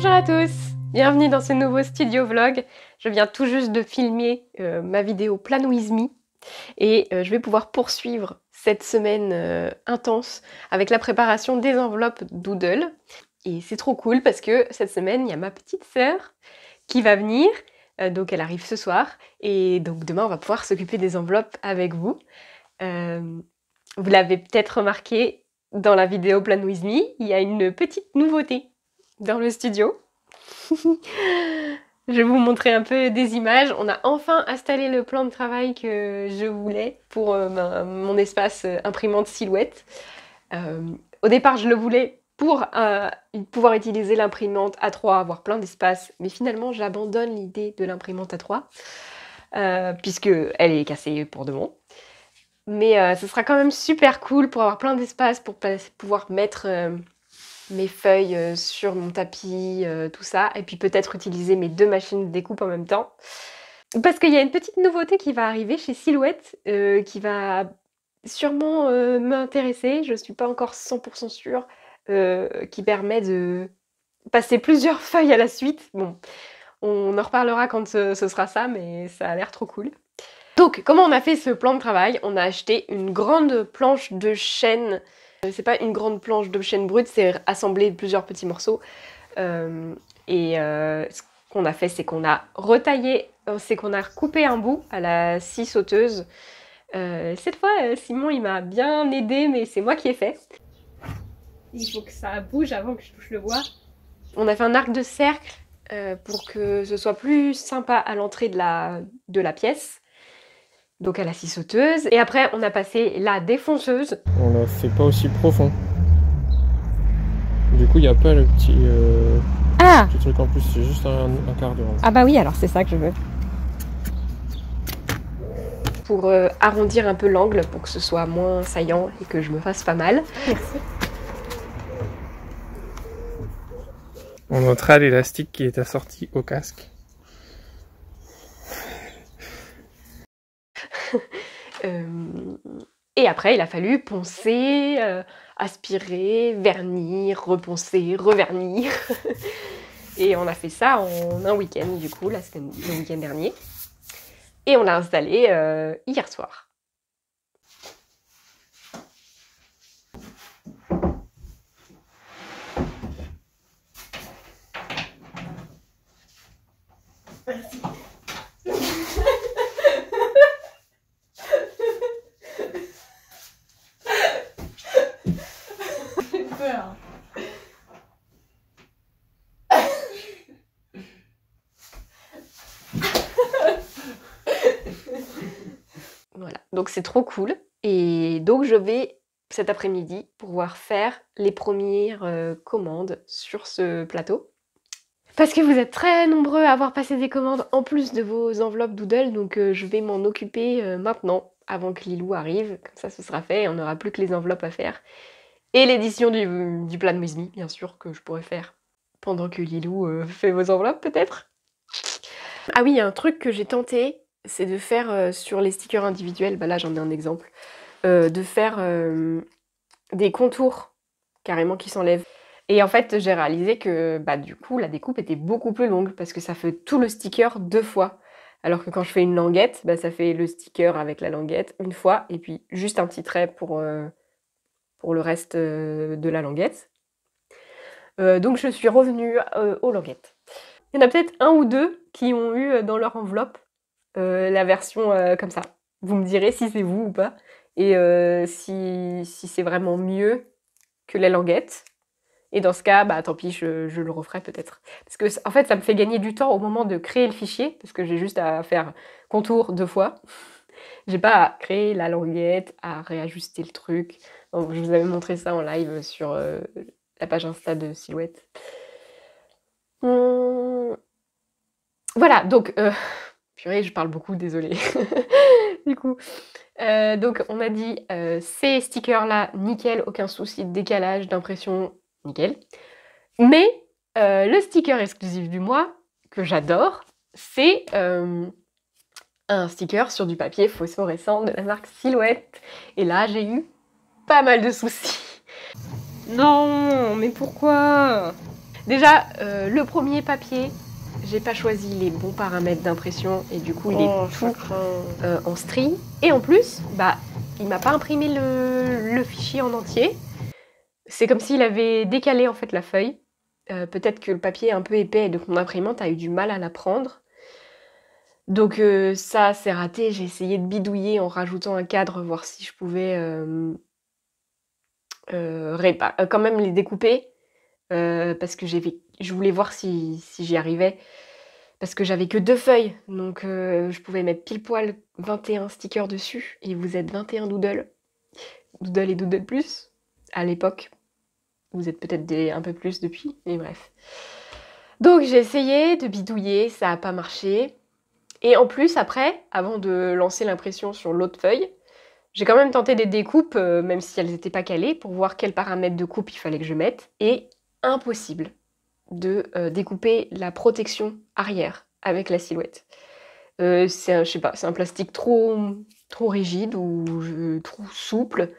Bonjour à tous, bienvenue dans ce nouveau studio vlog. Je viens tout juste de filmer ma vidéo Plan With Me et je vais pouvoir poursuivre cette semaine intense avec la préparation des enveloppes Doodle. Et c'est trop cool parce que cette semaine, il y a ma petite sœur qui va venir, donc elle arrive ce soir, et donc demain on va pouvoir s'occuper des enveloppes avec vous. Vous l'avez peut-être remarqué dans la vidéo Plan With Me, il y a une petite nouveauté dans le studio. Je vais vous montrer un peu des images. On a enfin installé le plan de travail que je voulais pour mon espace imprimante Silhouette. Au départ, je le voulais pour pouvoir utiliser l'imprimante A3, avoir plein d'espace, mais finalement, j'abandonne l'idée de l'imprimante A3 puisque elle est cassée pour de bon. Mais ce sera quand même super cool pour avoir plein d'espace, pour pouvoir mettre mes feuilles sur mon tapis, tout ça, et puis peut-être utiliser mes deux machines de découpe en même temps. Parce qu'il y a une petite nouveauté qui va arriver chez Silhouette, qui va sûrement m'intéresser, je suis pas encore 100% sûre, qui permet de passer plusieurs feuilles à la suite. Bon, on en reparlera quand ce sera ça, mais ça a l'air trop cool. Donc, comment on a fait ce plan de travail? On a acheté une grande planche de chêne. C'est pas une grande planche de chêne brute, c'est assemblé de plusieurs petits morceaux. Ce qu'on a fait, c'est qu'on a retaillé, c'est qu'on a recoupé un bout à la scie sauteuse. Cette fois, Simon, il m'a bien aidé, mais c'est moi qui ai fait. Il faut que ça bouge avant que je touche le bois. On a fait un arc de cercle pour que ce soit plus sympa à l'entrée de la pièce. Donc à la scie sauteuse. Et après, on a passé la défonceuse. On l'a fait pas aussi profond. Du coup, il n'y a pas le petit, petit truc en plus, c'est juste un quart de rond. Ah bah oui, alors c'est ça que je veux. Pour arrondir un peu l'angle, pour que ce soit moins saillant et que je me fasse pas mal. Merci. On notera l'élastique qui est assorti au casque. Et après, il a fallu poncer, aspirer, vernir, reponcer, revernir. Et on a fait ça en un week-end, du coup, le week-end dernier. Et on l'a installé hier soir. Merci. J'ai peur. Voilà, donc c'est trop cool. Et donc je vais cet après-midi pouvoir faire les premières commandes sur ce plateau. Parce que vous êtes très nombreux à avoir passé des commandes en plus de vos enveloppes Doodle, donc je vais m'en occuper maintenant, avant que Lilou arrive. Comme ça, ce sera fait et on n'aura plus que les enveloppes à faire. Et l'édition du Plan With Me, bien sûr, que je pourrais faire pendant que Lilou fait vos enveloppes, peut-être. Ah oui, il y a un truc que j'ai tenté, c'est de faire sur les stickers individuels, bah là j'en ai un exemple, de faire des contours carrément qui s'enlèvent. Et en fait, j'ai réalisé que bah, du coup, la découpe était beaucoup plus longue parce que ça fait tout le sticker 2 fois. Alors que quand je fais une languette, bah, ça fait le sticker avec la languette une fois et puis juste un petit trait pour le reste de la languette. Donc je suis revenue aux languettes. Il y en a peut-être un ou deux qui ont eu dans leur enveloppe la version comme ça. Vous me direz si c'est vous ou pas et si c'est vraiment mieux que la languette. Et dans ce cas, bah tant pis, je le referai peut-être. Parce que en fait, ça me fait gagner du temps au moment de créer le fichier, parce que j'ai juste à faire contour 2 fois. J'ai pas à créer la languette, à réajuster le truc. Donc, je vous avais montré ça en live sur la page Insta de Silhouette. Voilà, donc... purée, je parle beaucoup, désolée. Du coup... donc on a dit ces stickers là, nickel, aucun souci de décalage, d'impression, nickel. Mais le sticker exclusif du mois, que j'adore, c'est un sticker sur du papier phosphorescent de la marque Silhouette. Et là, j'ai eu pas mal de soucis. Non, mais pourquoi? Déjà, le premier papier, j'ai pas choisi les bons paramètres d'impression et du coup il est tout en strie. Et en plus, bah, il m'a pas imprimé le fichier en entier. C'est comme s'il avait décalé en fait la feuille. Peut-être que le papier est un peu épais et donc mon imprimante a eu du mal à la prendre. Donc ça, c'est raté. J'ai essayé de bidouiller en rajoutant un cadre, voir si je pouvais quand même les découper. Parce que je voulais voir si j'y arrivais. Parce que j'avais que 2 feuilles. Donc je pouvais mettre pile poil 21 stickers dessus. Et vous êtes 21 doodles. Doodle et doodle plus à l'époque. Vous êtes peut-être un peu plus depuis, mais bref. Donc j'ai essayé de bidouiller, ça n'a pas marché. Et en plus, après, avant de lancer l'impression sur l'autre feuille, j'ai quand même tenté des découpes, même si elles n'étaient pas calées, pour voir quels paramètres de coupe il fallait que je mette. Et impossible de découper la protection arrière avec la silhouette. C'est un plastique trop rigide ou trop souple.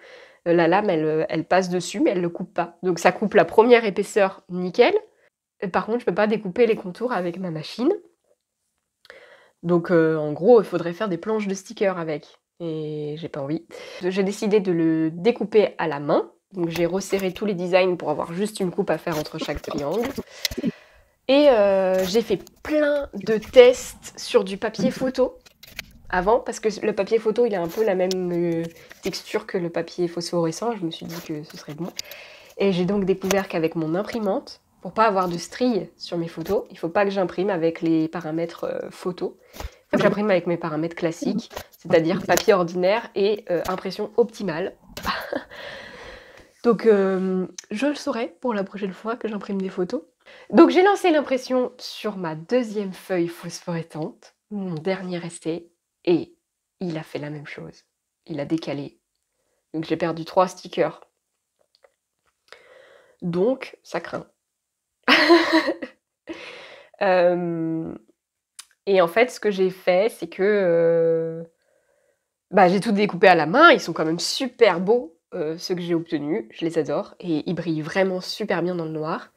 La lame, elle passe dessus, mais elle ne le coupe pas. Donc ça coupe la première épaisseur, nickel. Par contre, je ne peux pas découper les contours avec ma machine. Donc en gros, il faudrait faire des planches de stickers avec. Et j'ai pas envie. J'ai décidé de le découper à la main. Donc j'ai resserré tous les designs pour avoir juste une coupe à faire entre chaque triangle. Et j'ai fait plein de tests sur du papier photo avant, parce que le papier photo, il a un peu la même texture que le papier phosphorescent. Je me suis dit que ce serait bon. Et j'ai donc découvert qu'avec mon imprimante, pour pas avoir de stries sur mes photos, il faut pas que j'imprime avec les paramètres photo. Il faut que j'imprime avec mes paramètres classiques, c'est-à-dire papier ordinaire et impression optimale. Donc je le saurai pour la prochaine fois que j'imprime des photos. Donc j'ai lancé l'impression sur ma deuxième feuille phosphorescente, mon dernier essai, et il a fait la même chose. Il a décalé. Donc j'ai perdu 3 stickers. Donc ça craint. Et en fait, ce que j'ai fait, c'est que j'ai tout découpé à la main. Ils sont quand même super beaux, ceux que j'ai obtenus. Je les adore. Et ils brillent vraiment super bien dans le noir.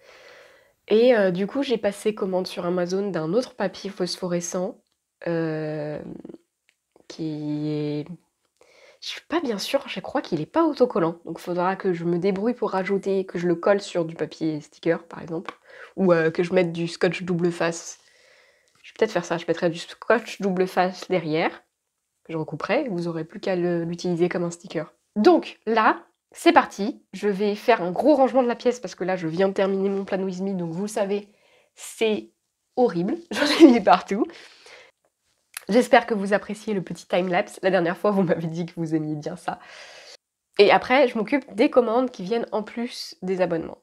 Et du coup, j'ai passé commande sur Amazon d'un autre papier phosphorescent qui est... Je suis pas bien sûre, je crois qu'il est pas autocollant. Donc il faudra que je me débrouille pour rajouter, que je le colle sur du papier sticker par exemple. Ou que je mette du scotch double face. Je vais peut-être faire ça, je mettrai du scotch double face derrière. Que je recouperai, vous aurez plus qu'à l'utiliser comme un sticker. Donc là, c'est parti. Je vais faire un gros rangement de la pièce parce que là, je viens de terminer mon plan With Me. Donc vous le savez, c'est horrible. J'en ai mis partout. J'espère que vous appréciez le petit time-lapse. La dernière fois, vous m'avez dit que vous aimiez bien ça. Et après, je m'occupe des commandes qui viennent en plus des abonnements.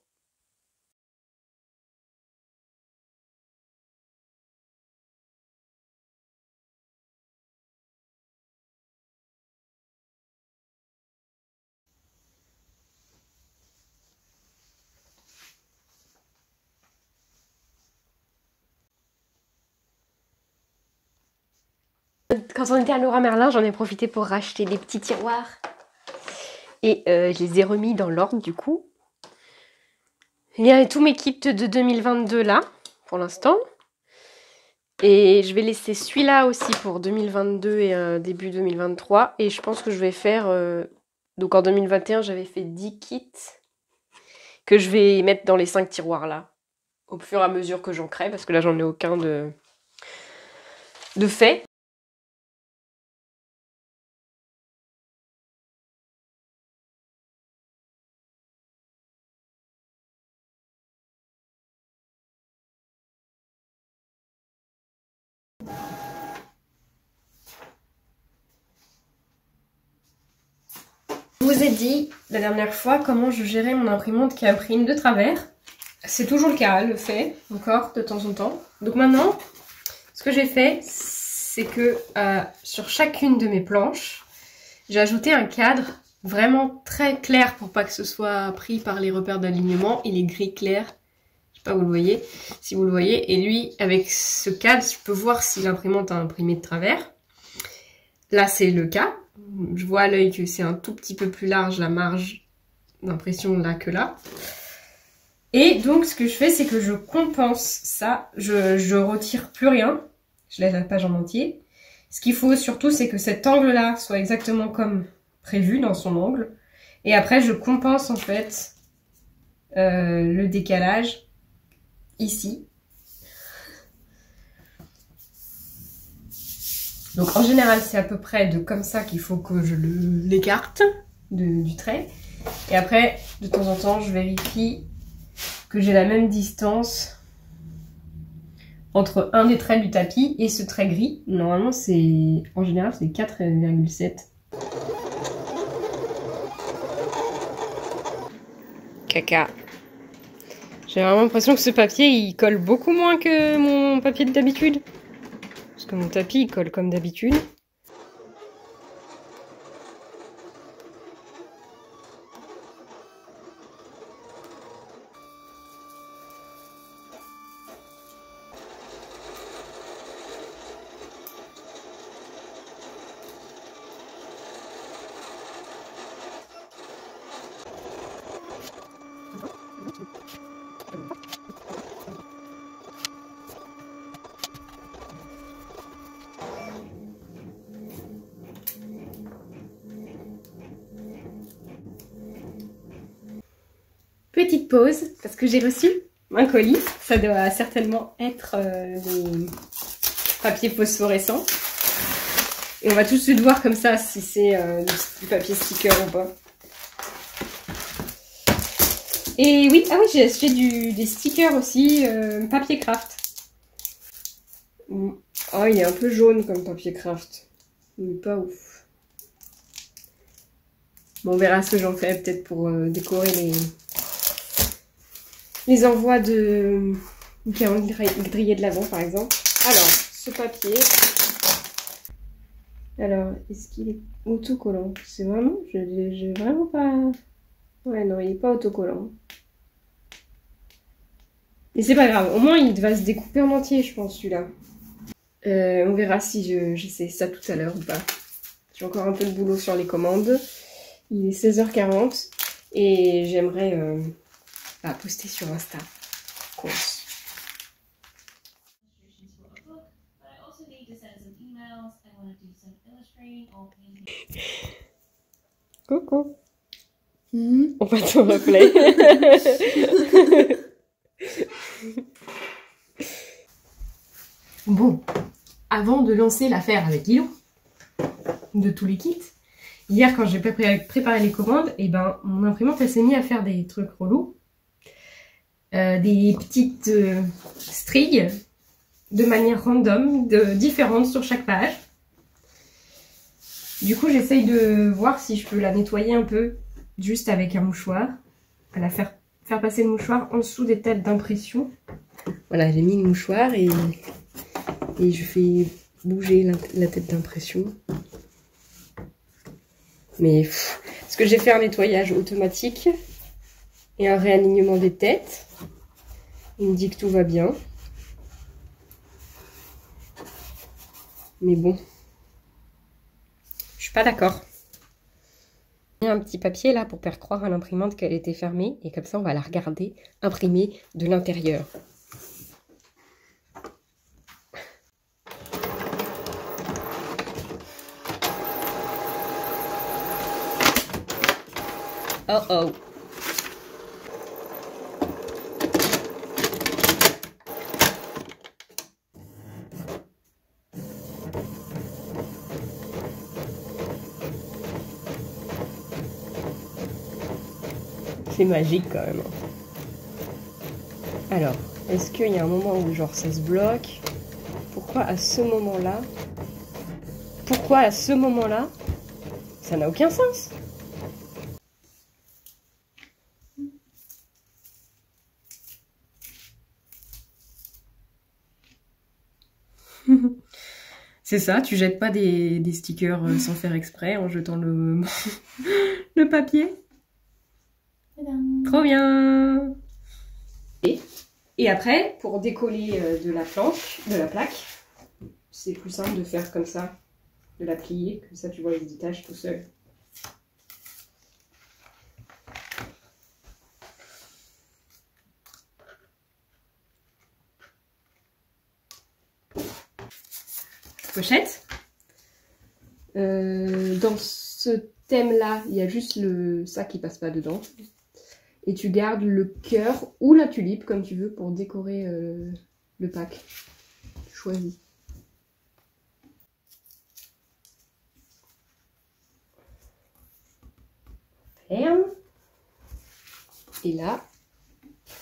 Quand on était à Leroy Merlin, j'en ai profité pour racheter des petits tiroirs. Et je les ai remis dans l'ordre du coup. Il y a tous mes kits de 2022 là, pour l'instant. Et je vais laisser celui-là aussi pour 2022 et début 2023. Et je pense que je vais faire... donc en 2021, j'avais fait 10 kits que je vais mettre dans les 5 tiroirs là. Au fur et à mesure que j'en crée, parce que là, j'en ai aucun de fait. Je vous ai dit la dernière fois comment je gérais mon imprimante qui imprime de travers. C'est toujours le cas, elle le fait encore de temps en temps. Donc maintenant, ce que j'ai fait, c'est que sur chacune de mes planches, j'ai ajouté un cadre vraiment très clair pour pas que ce soit pris par les repères d'alignement. Il est gris clair, je sais pas si vous le voyez, si vous le voyez. Et lui, avec ce cadre, je peux voir si l'imprimante a imprimé de travers. Là, c'est le cas. Je vois à l'œil que c'est un tout petit peu plus large la marge d'impression là que là. Et donc ce que je fais, c'est que je compense ça, je retire plus rien, je laisse la page en entier. Ce qu'il faut surtout, c'est que cet angle-là soit exactement comme prévu dans son angle. Et après, je compense en fait le décalage ici. Donc en général, c'est à peu près de comme ça qu'il faut que je l'écarte du trait. Et après, de temps en temps, je vérifie que j'ai la même distance entre un des traits du tapis et ce trait gris. Normalement, en général, c'est 4,7. Caca. J'ai vraiment l'impression que ce papier, il colle beaucoup moins que mon papier d'habitude. Parce que mon tapis, il colle comme d'habitude. Petite pause, parce que j'ai reçu un colis. Ça doit certainement être des papiers phosphorescents. Et on va tout de suite voir comme ça si c'est du papier sticker ou pas. Et oui, ah oui, j'ai acheté des stickers aussi, papier craft. Oh, il est un peu jaune comme papier craft. Mais pas ouf. Bon, on verra ce que j'en fais peut-être pour décorer les envois de calendrier de l'Avent par exemple. Alors, ce papier. Alors, est-ce qu'il est autocollant? C'est vraiment... J'ai vraiment pas... Ouais, non, il est pas autocollant. Mais c'est pas grave. Au moins, il va se découper en entier, je pense, celui-là. On verra si j'essaie ça tout à l'heure ou pas. J'ai encore un peu de boulot sur les commandes. Il est 16h40 et j'aimerais poster sur Insta. Course. Coucou. On va te replay. Bon, avant de lancer l'affaire avec Lilou, de tous les kits, hier quand j'ai préparé les commandes, et ben mon imprimante elle s'est mise à faire des trucs relous. Des petites stries de manière random, différentes sur chaque page. Du coup, j'essaye de voir si je peux la nettoyer un peu, juste avec un mouchoir. À la faire passer le mouchoir en dessous des têtes d'impression. Voilà, j'ai mis le mouchoir et je fais bouger la tête d'impression. Mais parce que j'ai fait un nettoyage automatique et un réalignement des têtes. Il me dit que tout va bien. Mais bon, je suis pas d'accord. Il y a un petit papier là pour faire croire à l'imprimante qu'elle était fermée. Et comme ça, on va la regarder imprimer de l'intérieur. Oh oh. C'est magique quand même. Alors, est-ce qu'il y a un moment où genre ça se bloque? Pourquoi à ce moment-là? Pourquoi à ce moment-là? Ça n'a aucun sens. C'est ça, tu jettes pas des stickers sans faire exprès en jetant le papier. Trop bien. Et après, pour décoller de la plaque, c'est plus simple de faire comme ça, de la plier, comme ça tu vois, il se détache tout seul. pochette. Dans ce thème-là, il y a juste ça qui passe pas dedans. Et tu gardes le cœur ou la tulipe, comme tu veux, pour décorer le pack. Tu choisis. Ferme. Et là,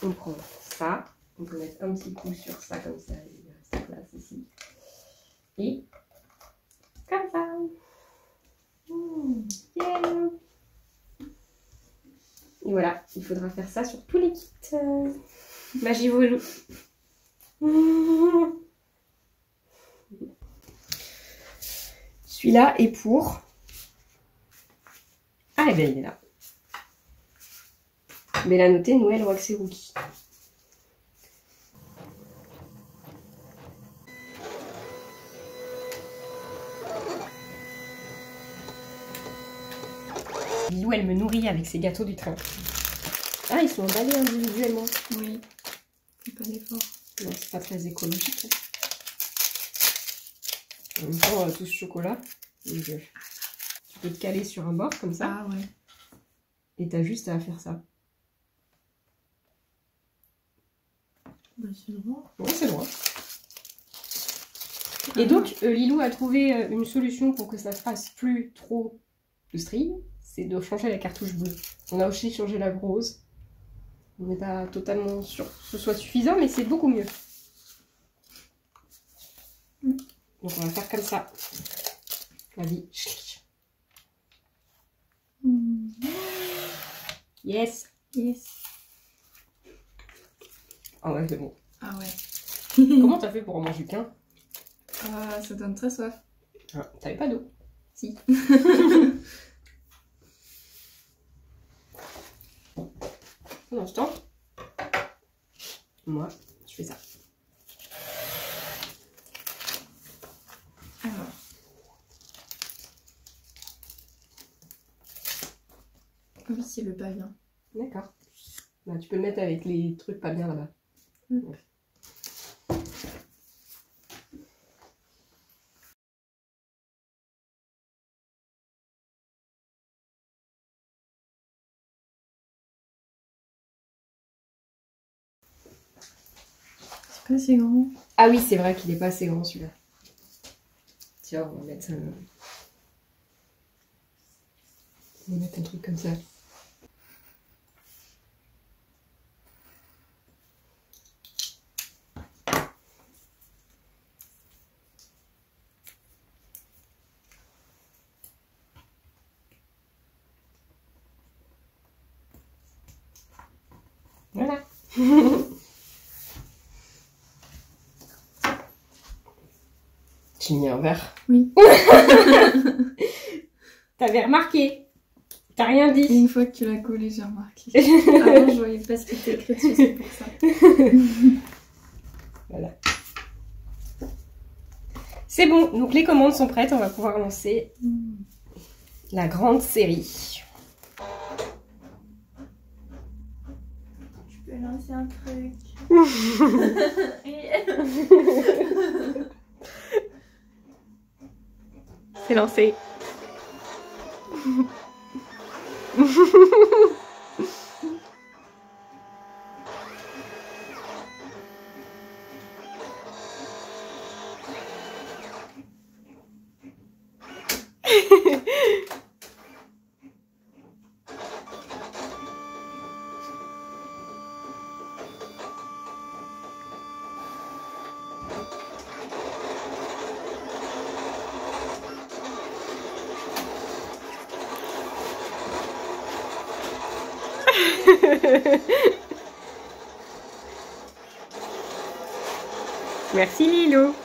on prend ça. On peut mettre un petit coup sur ça, comme ça, il reste en place ici. Et comme ça. Yeah. Et voilà, il faudra faire ça sur tous les kits. Magie Voulou. Celui-là est pour... Ah, et bien il est là. Mais la noter Noël Wax et Rookie. Lilou, elle me nourrit avec ses gâteaux du train. Ah, ils sont emballés individuellement. Oui, c'est pas d'effort. Non, c'est pas très écologique. En même temps, tout ce chocolat. Donc, tu peux te caler sur un bord comme ça. Ah ouais. Et t'as juste à faire ça. Bah c'est droit. Ouais, c'est droit. Et donc, Lilou a trouvé une solution pour que ça ne fasse plus trop de string. C'est de changer la cartouche bleue. On a aussi changé la rose. On n'est pas totalement sûr que ce soit suffisant, mais c'est beaucoup mieux. Donc on va faire comme ça. Vas-y. Yes. Yes. Ah ouais, c'est bon. Ah ouais. Comment t'as fait pour en manger qu'un? Ça donne très soif. Ah, t'avais pas d'eau? Si. Pendant ce temps, moi, je fais ça. Alors. Oui, c'est le pas bien. D'accord. Bah, tu peux le mettre avec les trucs pas bien là-bas. Ouais. C'est pas assez grand. Ah oui, c'est vrai qu'il est pas assez grand celui-là. Tiens, on va mettre ça. On va mettre un truc comme ça. Voilà. J'ai mis un verre. Oui. T'avais remarqué. T'as rien dit. Une fois que tu l'as collé, j'ai remarqué. Avant, je voyais pas ce qui était écrit dessus, c'est pour ça. Voilà. C'est bon, donc les commandes sont prêtes, on va pouvoir lancer la grande série. Je peux lancer un truc. C'est lancé. Merci Lilou.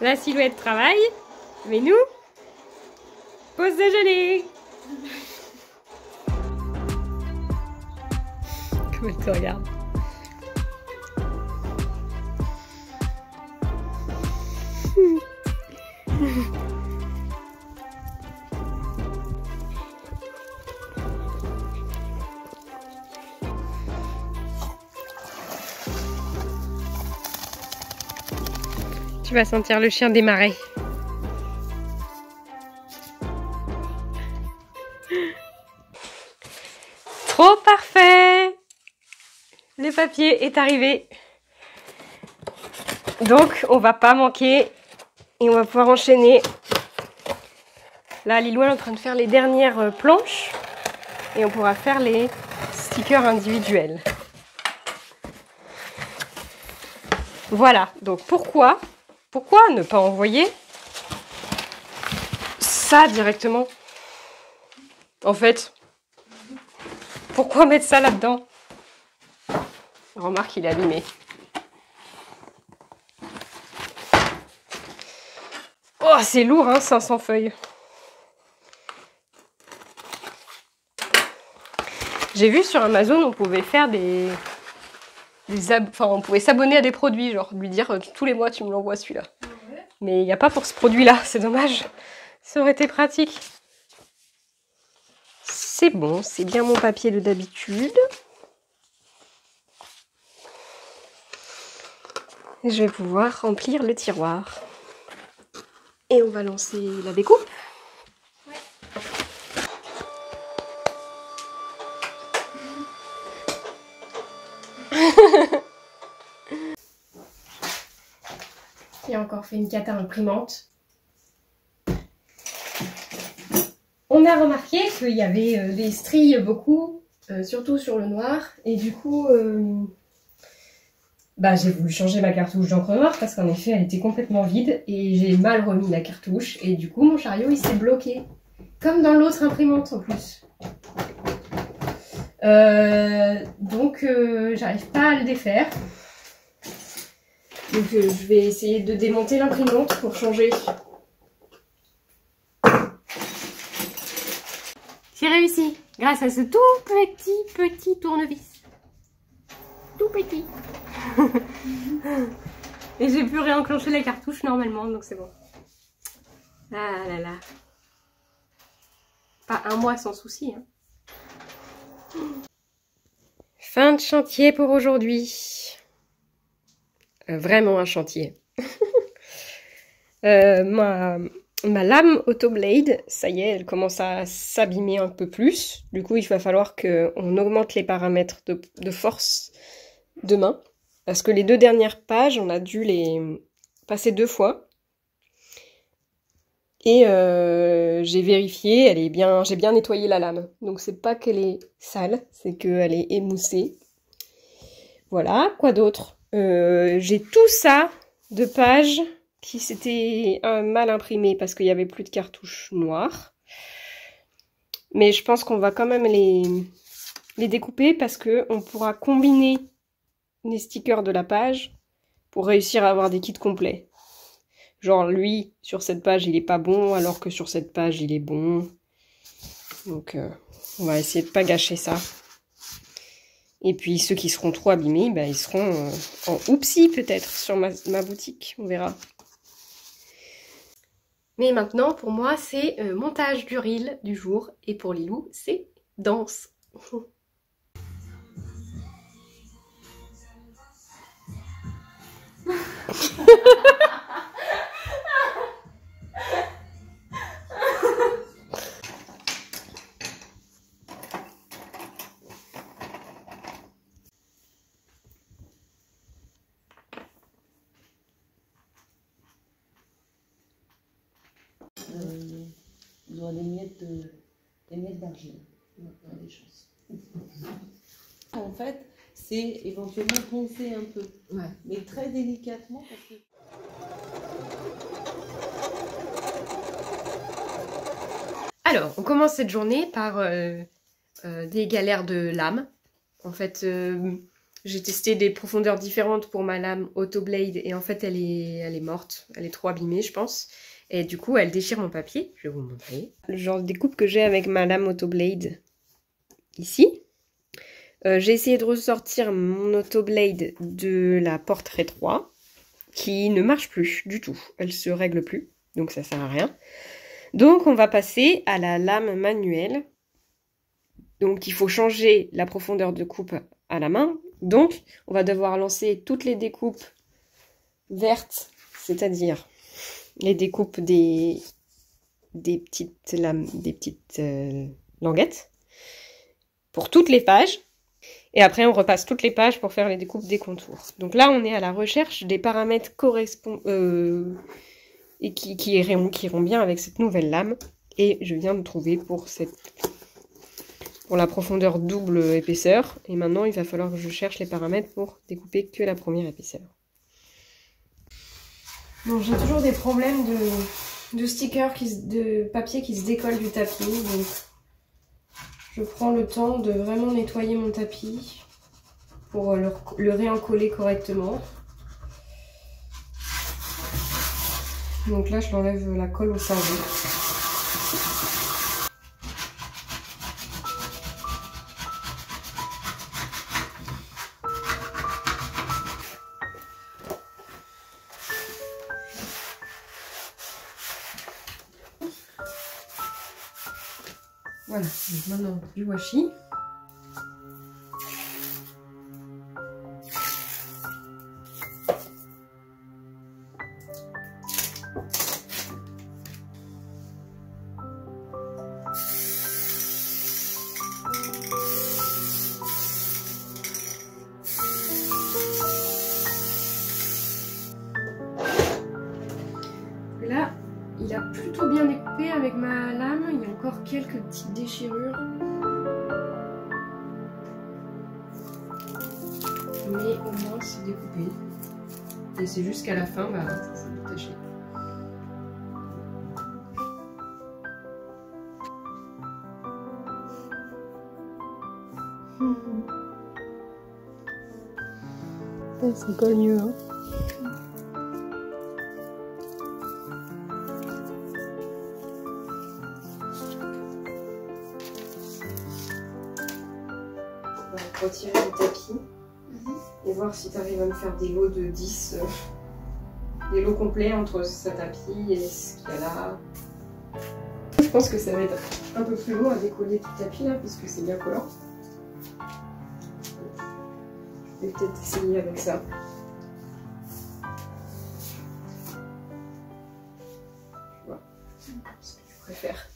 La silhouette travaille, mais nous, pause déjeuner. Comment elle te regarde. Tu vas sentir le chien des marais. Trop parfait! Le papier est arrivé. Donc, on va pas manquer et on va pouvoir enchaîner. Là, Lilou est en train de faire les dernières planches et on pourra faire les stickers individuels. Voilà, donc pourquoi ne pas envoyer ça directement? En fait, pourquoi mettre ça là-dedans? Remarque, il est abîmé. Oh, c'est lourd, hein, 500 feuilles. J'ai vu sur Amazon, on pouvait faire on pouvait s'abonner à des produits, genre lui dire tous les mois tu me l'envoies celui-là. Ouais. Mais il n'y a pas pour ce produit-là, c'est dommage. Ça aurait été pratique. C'est bon, c'est bien mon papier de d'habitude. Et je vais pouvoir remplir le tiroir. Et on va lancer la découpe. Ouais. J'ai encore fait une cata imprimante. On a remarqué qu'il y avait des stries beaucoup, surtout sur le noir. Et du coup, j'ai voulu changer ma cartouche d'encre noire parce qu'en effet, elle était complètement vide. Et j'ai mal remis la cartouche. Et du coup, mon chariot, il s'est bloqué. Comme dans l'autre imprimante en plus. Donc, j'arrive pas à le défaire. Donc, je vais essayer de démonter l'imprimante pour changer. J'ai réussi grâce à ce tout petit tournevis. Tout petit. Et j'ai pu réenclencher la cartouche normalement, donc c'est bon. Ah là là. Pas un mois sans souci. Hein. Fin de chantier pour aujourd'hui. Vraiment un chantier. Ma lame Autoblade, ça y est, elle commence à s'abîmer un peu plus. Du coup, il va falloir qu'on augmente les paramètres de force demain. Parce que les 2 dernières pages, on a dû les passer 2 fois. Et j'ai vérifié, j'ai bien nettoyé la lame. Donc c'est pas qu'elle est sale, c'est qu'elle est émoussée. Voilà, quoi d'autre? J'ai tout ça de pages qui s'étaient mal imprimées parce qu'il n'y avait plus de cartouches noires. Mais je pense qu'on va quand même les découper parce qu'on pourra combiner les stickers de la page pour réussir à avoir des kits complets. Genre lui, sur cette page, il est pas bon, alors que sur cette page, il est bon. Donc, on va essayer de pas gâcher ça. Et puis, ceux qui seront trop abîmés, ils seront en oupsie, peut-être, sur ma boutique. On verra. Mais maintenant, pour moi, c'est montage du reel du jour. Et pour Lilou, c'est danse. Ils ont des miettes d'argile dans les choses. En fait, c'est éventuellement poncer un peu, ouais, mais très délicatement parce que... Alors, on commence cette journée par des galères de lames. En fait, J'ai testé des profondeurs différentes pour ma lame Autoblade et en fait elle est morte, elle est trop abîmée je pense. Et du coup elle déchire mon papier, je vais vous montrer. Le genre de découpe que j'ai avec ma lame Autoblade ici. J'ai essayé de ressortir mon Autoblade de la portrait 3 qui ne marche plus du tout, elle se règle plus, donc ça sert à rien. Donc on va passer à la lame manuelle. Donc il faut changer la profondeur de coupe à la main. Donc on va devoir lancer toutes les découpes vertes, c'est-à-dire les découpes des petites lames, des petites languettes pour toutes les pages. Et après on repasse toutes les pages pour faire les découpes des contours. Donc là on est à la recherche des paramètres et qui iront bien avec cette nouvelle lame. Et je viens de trouver pour la profondeur double épaisseur. Et maintenant, il va falloir que je cherche les paramètres pour découper que la première épaisseur. Bon, j'ai toujours des problèmes de stickers, de papier qui se décolle du tapis. Donc, je prends le temps de vraiment nettoyer mon tapis pour le réencoller correctement. Donc là, je l'enlève la colle au savon. Voilà, donc maintenant du washi. Là, il a plutôt bien découpé avec ma lame, il y a encore quelques petites déchirures. Mais au moins c'est découpé. Et c'est juste qu'à la fin, bah, ça s'est détaché. Ça colle mieux, hein. Retirer le tapis et voir si tu arrives à me faire des lots de 10, des lots complets entre ce tapis et ce qu'il y a là. Je pense que ça va être un peu plus lourd à décoller tout le tapis là parce que c'est bien collant. Je vais peut-être essayer avec ça. Je vois ce que je préfère.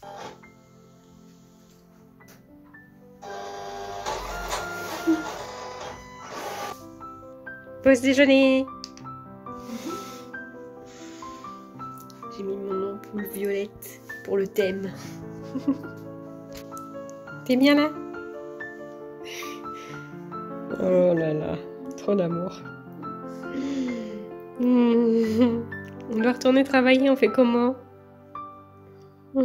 Pause déjeuner. J'ai mis mon ampoule violette pour le thème. T'es bien là? Oh là là, trop d'amour. On doit retourner travailler, on fait comment? Oh,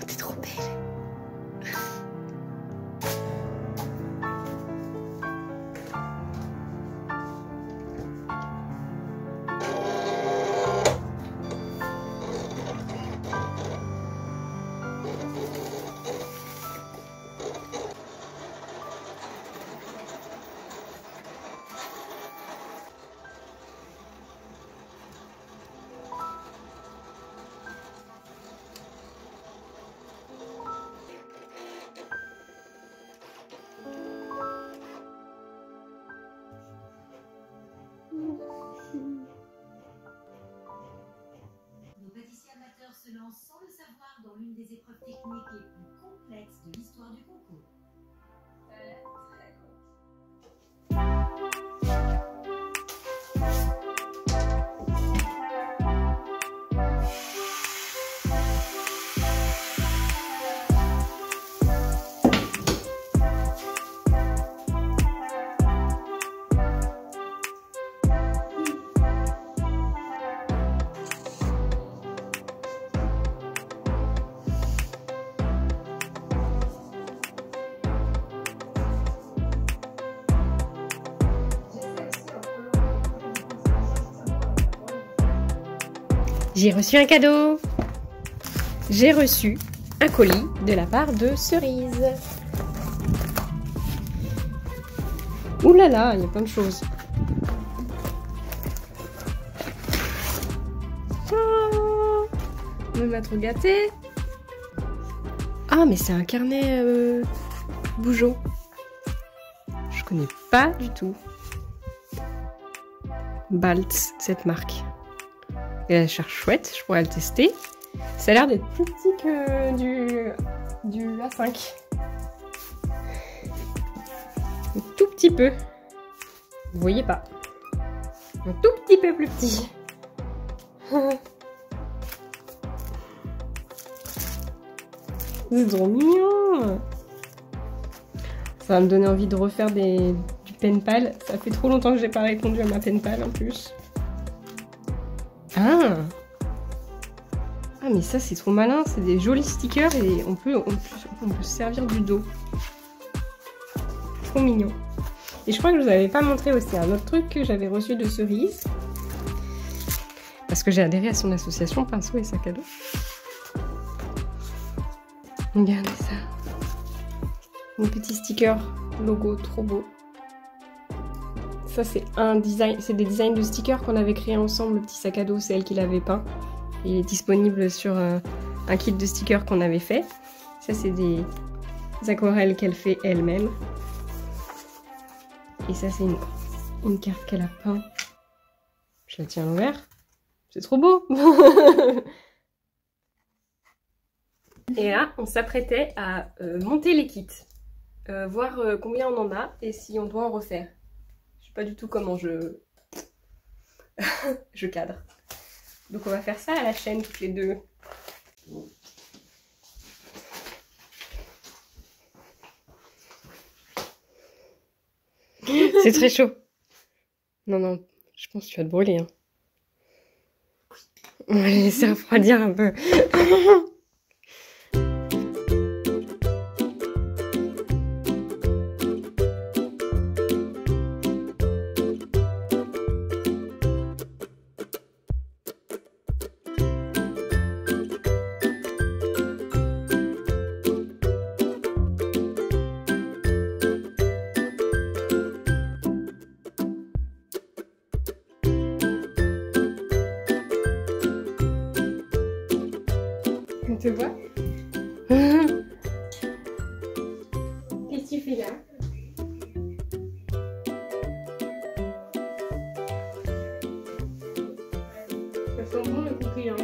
t'es trop belle. se lance sans le savoir dans l'une des épreuves techniques les plus complexes de l'histoire du concours. Très J'ai reçu un cadeau. J'ai reçu un colis de la part de Cerise. Ouh là là, il y a plein de choses. Oh, on va trop gâter. Ah, mais c'est un carnet Bougeot. Je connais pas du tout. Baltz, cette marque. Et elle cherche chouette, je pourrais le tester. Ça a l'air d'être plus petit que du A5. Un tout petit peu. Vous voyez pas. Un tout petit peu plus petit. C'est trop mignon. Ça va me donner envie de refaire du pen pal. Ça fait trop longtemps que j'ai pas répondu à ma pen pal en plus. Ah, mais ça c'est trop malin, c'est des jolis stickers et on peut se servir du dos. Trop mignon. Et je crois que je vous avais pas montré aussi un autre truc que j'avais reçu de Cerise. Parce que j'ai adhéré à son association Pinceau et Sac à dos. Regardez ça. Un petit sticker logo trop beau. Ça c'est un design, c'est des designs de stickers qu'on avait créé ensemble, le petit sac à dos, c'est elle qui l'avait peint. Il est disponible sur un kit de stickers qu'on avait fait. Ça c'est des aquarelles qu'elle fait elle-même. Et ça c'est une carte qu'elle a peint. Je la tiens à l'envers. C'est trop beau. Et là on s'apprêtait à monter les kits. Voir combien on en a et si on doit en refaire. Je sais pas du tout comment je cadre. Donc on va faire ça à la chaîne toutes les deux. C'est très chaud. Non, je pense que tu vas te brûler. Hein. On va les laisser refroidir un peu. On te voit. Qu'est-ce que tu fais là? Ça sent bon le cookie, hein.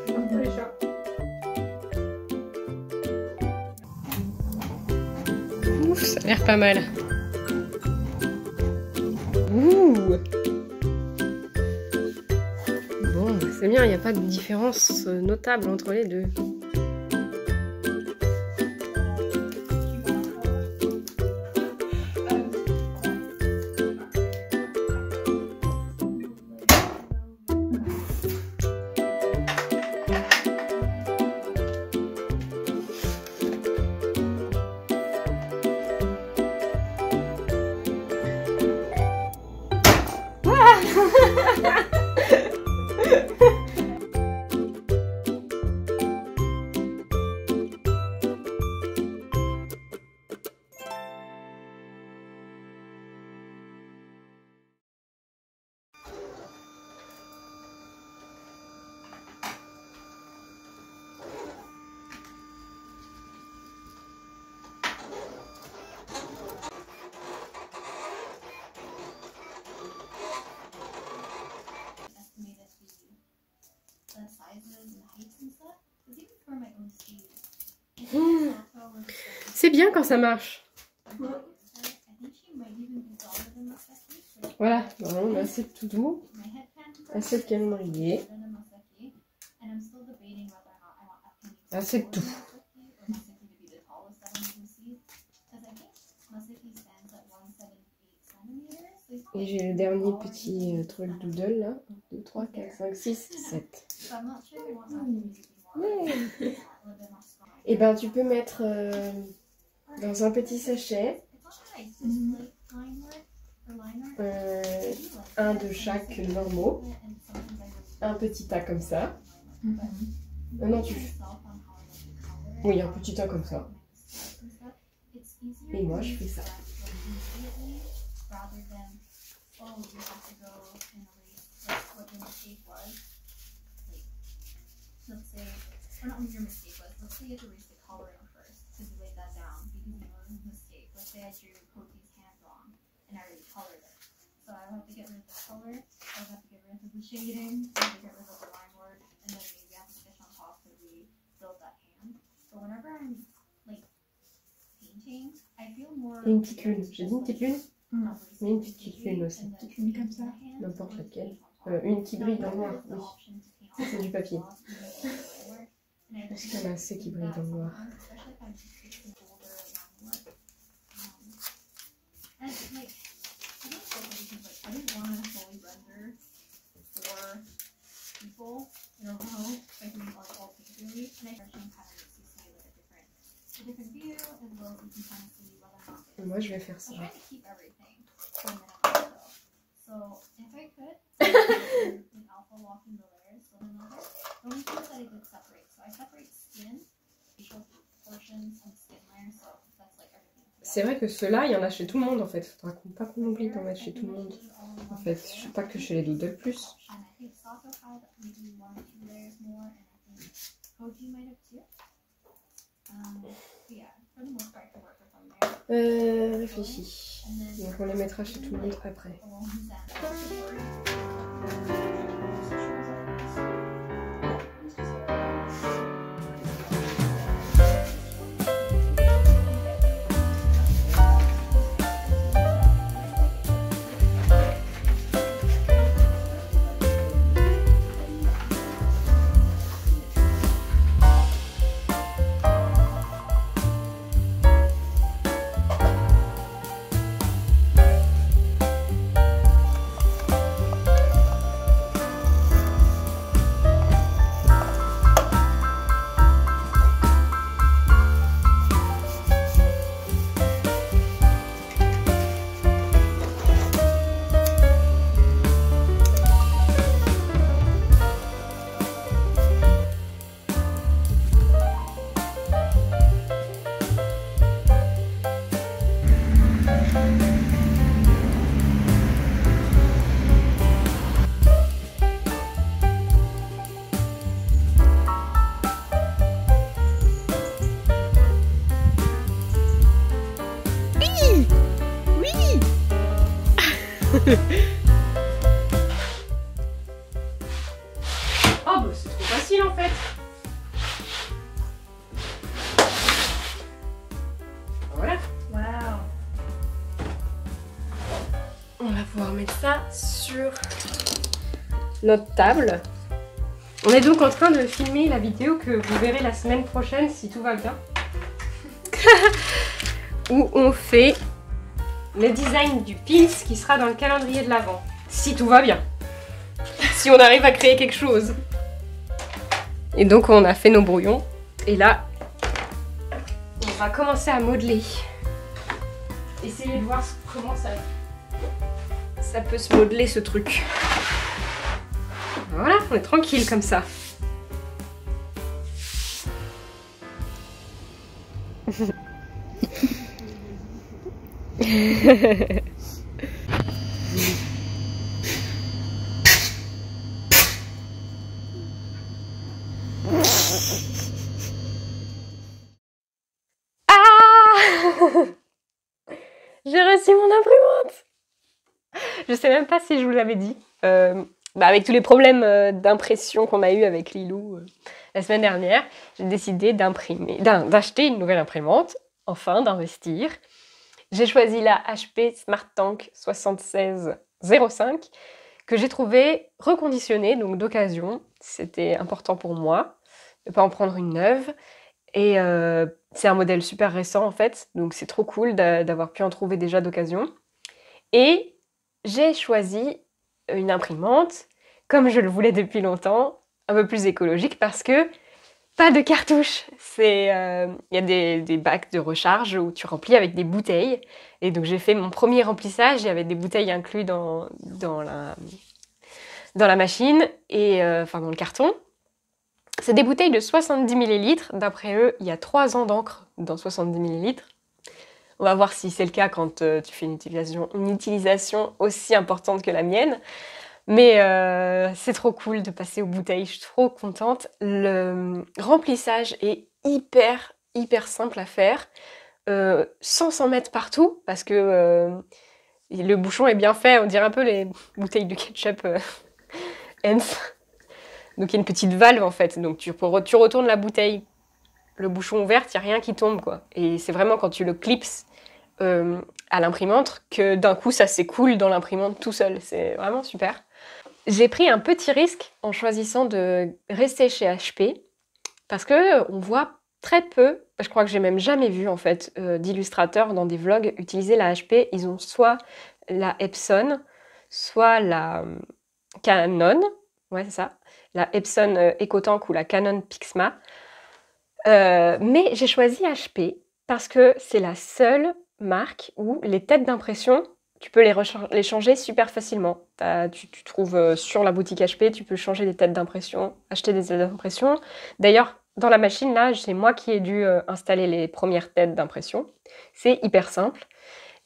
Pour les chats. Ouf, ça a l'air pas mal. Ouh. Bon, c'est bien, il n'y a pas de différence notable entre les deux. C'est bien quand ça marche. Voilà, on a assez de tout doux, assez de calendrier, assez de tout. Et j'ai le dernier petit truc doodle là. 1, 2, 3, 4, 5, 6, 7. Ouais. Et ben tu peux mettre dans un petit sachet un de chaque normaux, un petit tas comme ça. Non, tu fais... Oui, un petit tas comme ça. Et moi, je fais ça. So I would have to get rid of the color, I would have to get rid of the shading, I would have to get rid of the line work, and then maybe I have to finish on top to rebuild that hand. So whenever I'm like painting, I feel more. Et une petite lune. J'ai dit une petite lune? Mm. Mais une petite lune aussi. Une comme ça. N'importe laquelle. Une qui brille dans le noir, oui. Ça, c'est du papier. Parce qu'il y en a assez qui brillent dans le noir. I didn't want to fully render 4 people in a row, like we all painterly, and I kind of makes you see like a different view, as well as you can kind of see whether or not Et moi, je vais faire ça. I'm trying to keep everything for a minute or so. So if I could, in alpha locking the layers one another, the only thing is that it would separate. So I separate skin, facial portions, and skin layers, so that's like everything. C'est vrai que ceux-là, il y en a chez tout le monde en fait. Faudra pas qu'on oublie d'en mettre chez tout le monde. En fait, je sais pas que chez les Doodle Plus. Réfléchis. Donc on les mettra chez tout le monde après. Oh bah c'est trop facile en fait. Voilà. Wow. On va pouvoir mettre ça sur notre table. On est donc en train de filmer la vidéo que vous verrez la semaine prochaine si tout va bien. Où on fait le design du pins qui sera dans le calendrier de l'Avent. Si tout va bien. Si on arrive à créer quelque chose. Et donc on a fait nos brouillons. Et là, on va commencer à modeler. Essayez de voir comment ça peut se modeler ce truc. Voilà, on est tranquille comme ça. J'ai reçu mon imprimante. Je sais même pas si je vous l'avais dit. Avec tous les problèmes d'impression qu'on a eu avec Lilou la semaine dernière, j'ai décidé d'acheter une nouvelle imprimante, enfin d'investir. J'ai choisi la HP SmartTank 7605 que j'ai trouvée reconditionnée, donc d'occasion. C'était important pour moi de ne pas en prendre une neuve. Et c'est un modèle super récent en fait, donc c'est trop cool d'avoir pu en trouver déjà d'occasion. Et j'ai choisi une imprimante, comme je le voulais depuis longtemps, un peu plus écologique parce que pas de cartouches. Il y a des bacs de recharge où tu remplis avec des bouteilles. Et donc j'ai fait mon premier remplissage, il y avait des bouteilles inclus dans dans la machine, et enfin dans le carton. C'est des bouteilles de 70 ml. D'après eux, il y a 3 ans d'encre dans 70 ml. On va voir si c'est le cas quand tu fais une utilisation aussi importante que la mienne. Mais c'est trop cool de passer aux bouteilles, je suis trop contente. Le remplissage est hyper simple à faire, sans s'en mettre partout, parce que le bouchon est bien fait, on dirait un peu les bouteilles de ketchup Heinz. Donc il y a une petite valve en fait, donc tu retournes la bouteille, le bouchon ouvert, il n'y a rien qui tombe quoi. Et c'est vraiment quand tu le clips à l'imprimante que d'un coup ça s'écoule dans l'imprimante tout seul, c'est vraiment super. J'ai pris un petit risque en choisissant de rester chez HP, parce que on voit très peu, je crois que j'ai même jamais vu en fait, d'illustrateurs dans des vlogs utiliser la HP. Ils ont soit la Epson, soit la Canon, ouais c'est ça, la Epson EcoTank ou la Canon Pixma. Mais j'ai choisi HP parce que c'est la seule marque où les têtes d'impression, tu peux les changer super facilement. Tu trouves sur la boutique HP, tu peux changer des têtes d'impression, acheter des têtes d'impression. D'ailleurs, dans la machine, là, c'est moi qui ai dû installer les premières têtes d'impression. C'est hyper simple.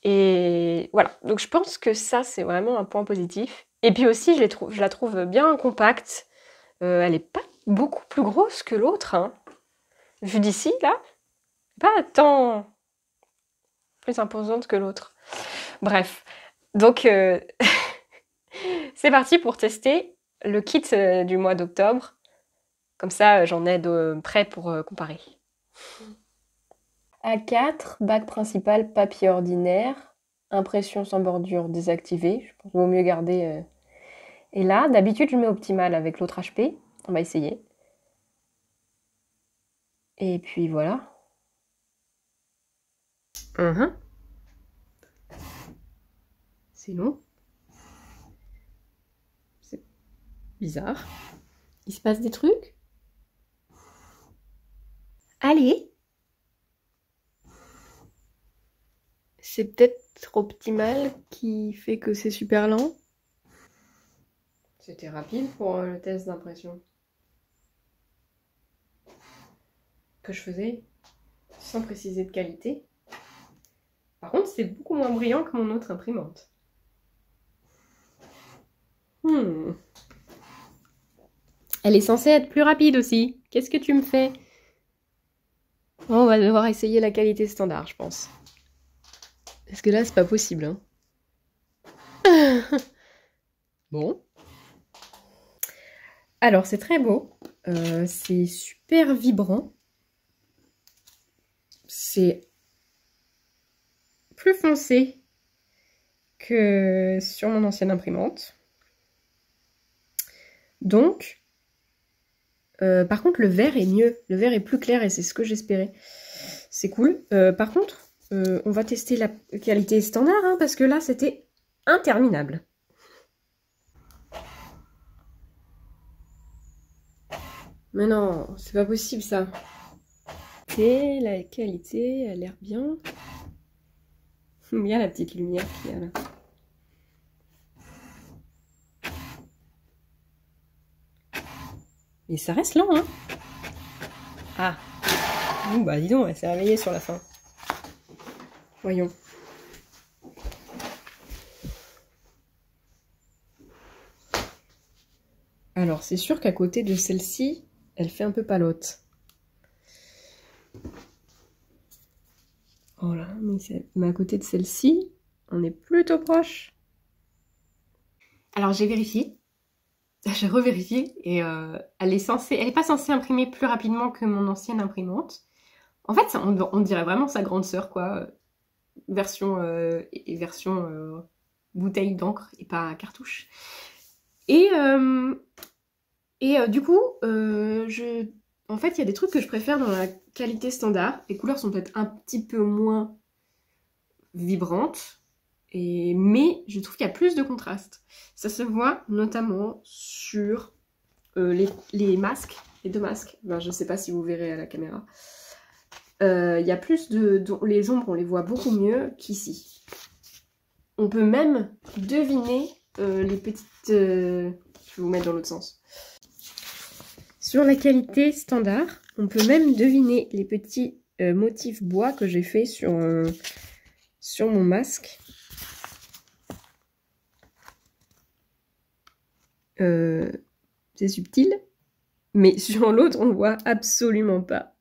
Et voilà, donc je pense que ça, c'est vraiment un point positif. Et puis aussi, je la trouve bien compacte. Elle n'est pas beaucoup plus grosse que l'autre, hein. Vu d'ici, là, pas tant plus imposante que l'autre. Bref, donc c'est parti pour tester le kit du mois d'octobre. Comme ça, j'en ai prêt pour comparer. A4, bac principal, papier ordinaire, impression sans bordure désactivée. Je pense qu'il vaut mieux garder. Et là, d'habitude, je mets optimal avec l'autre HP. On va essayer. Et puis voilà. C'est long. C'est bizarre. Il se passe des trucs? Allez! C'est peut-être optimal qui fait que c'est super lent. C'était rapide pour le test d'impression que je faisais, sans préciser de qualité. Par contre, c'est beaucoup moins brillant que mon autre imprimante. Elle est censée être plus rapide aussi. Qu'est-ce que tu me fais? On va devoir essayer la qualité standard, je pense. Parce que là, c'est pas possible. Hein. Bon. Alors, c'est très beau. C'est super vibrant. C'est plus foncé que sur mon ancienne imprimante. Donc, par contre, le vert est mieux. Le vert est plus clair et c'est ce que j'espérais. C'est cool. Par contre, on va tester la qualité standard, hein, parce que là, c'était interminable. Mais non, c'est pas possible ça. Et la qualité a l'air bien. Il y a la petite lumière qu'il y a là. Mais ça reste lent, hein. Ah. Bah dis donc, elle s'est réveillée sur la fin. Voyons. Alors, c'est sûr qu'à côté de celle-ci, elle fait un peu palote. Voilà, mais à côté de celle-ci, on est plutôt proche. Alors, j'ai vérifié. J'ai revérifié et elle est pas censée imprimer plus rapidement que mon ancienne imprimante. En fait, on dirait vraiment sa grande sœur, quoi. Version bouteille d'encre et pas cartouche. Et du coup, en fait, il y a des trucs que je préfère dans la qualité standard. Les couleurs sont peut-être un petit peu moins vibrantes, mais je trouve qu'il y a plus de contraste. Ça se voit notamment sur les masques, les deux masques. Ben, je ne sais pas si vous verrez à la caméra. Il y a plus les ombres, on les voit beaucoup mieux qu'ici. On peut même deviner les petites... je vais vous mettre dans l'autre sens. Sur la qualité standard, on peut même deviner les petits motifs bois que j'ai fait sur mon masque. C'est subtil, mais sur l'autre, on voit absolument pas.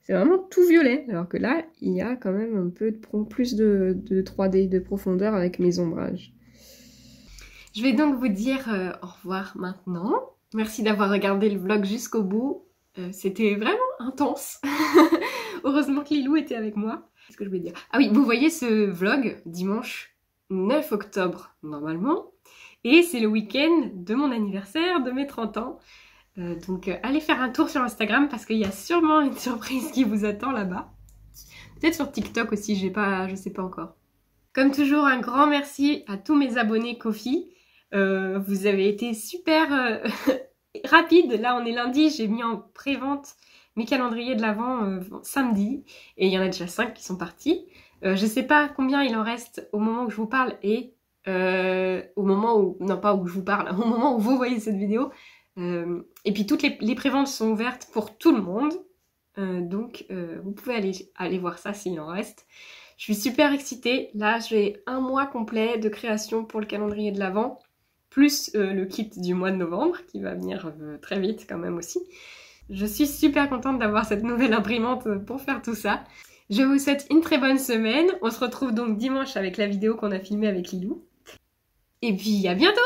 C'est vraiment tout violet, alors que là, il y a quand même un peu plus de 3D, de profondeur avec mes ombrages. Je vais donc vous dire au revoir maintenant. Merci d'avoir regardé le vlog jusqu'au bout. C'était vraiment intense. Heureusement que Lilou était avec moi. Qu'est-ce que je voulais dire? Ah oui, vous voyez ce vlog dimanche 9 octobre normalement. Et c'est le week-end de mon anniversaire, de mes 30 ans. Donc allez faire un tour sur Instagram parce qu'il y a sûrement une surprise qui vous attend là-bas. Peut-être sur TikTok aussi, je sais pas encore. Comme toujours, un grand merci à tous mes abonnés Ko-fi. Vous avez été super rapide. Là, on est lundi, j'ai mis en pré-vente mes calendriers de l'Avent samedi. Et il y en a déjà 5 qui sont partis. Je sais pas combien il en reste au moment où je vous parle et au moment où... Non, pas où je vous parle, au moment où vous voyez cette vidéo. Et puis toutes les préventes sont ouvertes pour tout le monde. Donc vous pouvez aller voir ça s'il en reste. Je suis super excitée. Là, j'ai un mois complet de création pour le calendrier de l'Avent. Plus le kit du mois de novembre qui va venir très vite quand même aussi. Je suis super contente d'avoir cette nouvelle imprimante pour faire tout ça. Je vous souhaite une très bonne semaine. On se retrouve donc dimanche avec la vidéo qu'on a filmée avec Lilou. Et puis à bientôt!